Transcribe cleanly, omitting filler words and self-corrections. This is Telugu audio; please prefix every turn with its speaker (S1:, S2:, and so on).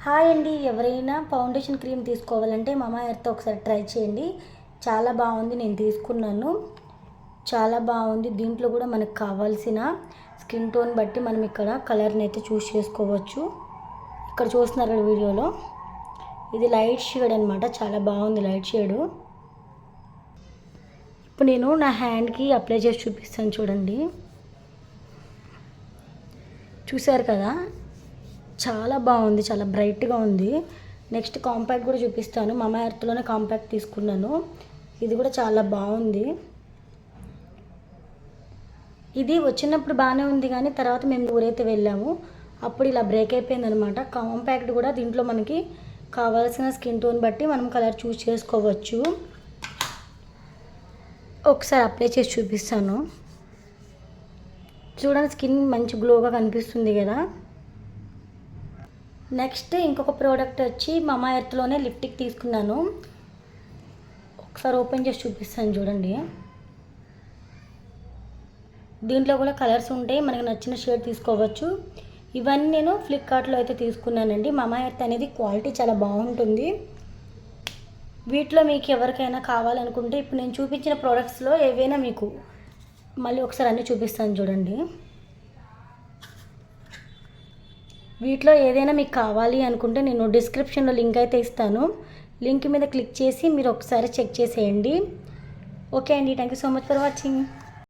S1: హాయ్ అండి. ఎవరైనా ఫౌండేషన్ క్రీమ్ తీసుకోవాలంటే మామా ఎర్త్ ఒకసారి ట్రై చేయండి. చాలా బాగుంది. నేను తీసుకున్నాను, చాలా బాగుంది. దీంట్లో కూడా మనకు కావాల్సిన స్కిన్ టోన్ బట్టి మనం ఇక్కడ కలర్ని అయితే చూస్ చేసుకోవచ్చు. ఇక్కడ చూస్తున్నారు కదా వీడియోలో, ఇది లైట్ షేడ్ అనమాట. చాలా బాగుంది లైట్ షేడు. ఇప్పుడు నేను నా హ్యాండ్కి అప్లై చేసి చూపిస్తాను చూడండి. చూసారు కదా, చాలా బాగుంది, చాలా బ్రైట్గా ఉంది. నెక్స్ట్ కాంపాక్ట్ కూడా చూపిస్తాను. మామా ఎర్త్లోనే కాంపాక్ట్ తీసుకున్నాను. ఇది కూడా చాలా బాగుంది. ఇది వచ్చినప్పుడు బాగానే ఉంది, కానీ తర్వాత మేము ఊరైతే వెళ్ళాము, అప్పుడు ఇలా బ్రేక్ అయిపోయింది అనమాట. కాంపాక్ట్ కూడా దీంట్లో మనకి కావాల్సిన స్కిన్ టోన్ బట్టి మనం కలర్ చూస్ చేసుకోవచ్చు. ఒకసారి అప్లై చేసి చూపిస్తాను చూడండి. స్కిన్ మంచి గ్లోగా కనిపిస్తుంది కదా. నెక్స్ట్ ఇంకొక ప్రోడక్ట్ వచ్చి మామా ఎర్త్లోనే లిప్టిక్ తీసుకున్నాను. ఒకసారి ఓపెన్ చేసి చూపిస్తాను చూడండి. దీంట్లో కూడా కలర్స్ ఉంటాయి, మనకు నచ్చిన షేడ్ తీసుకోవచ్చు. ఇవన్నీ నేను ఫ్లిప్కార్ట్లో అయితే తీసుకున్నానండి. మామా ఎర్త్ అనేది క్వాలిటీ చాలా బాగుంటుంది. వీటిలో మీకు ఎవరికైనా కావాలనుకుంటే ఇప్పుడు నేను చూపించిన ప్రోడక్ట్స్లో ఏవైనా మీకు మళ్ళీ ఒకసారి అన్నీ చూపిస్తాను చూడండి. వీటిలో ఏదైనా మీకు కావాలి అనుకుంటే నేను డిస్క్రిప్షన్లో లింక్ అయితే ఇస్తాను. లింక్ మీద క్లిక్ చేసి మీరు ఒకసారి చెక్ చేసేయండి. ఓకే అండి, thank you so much for watching.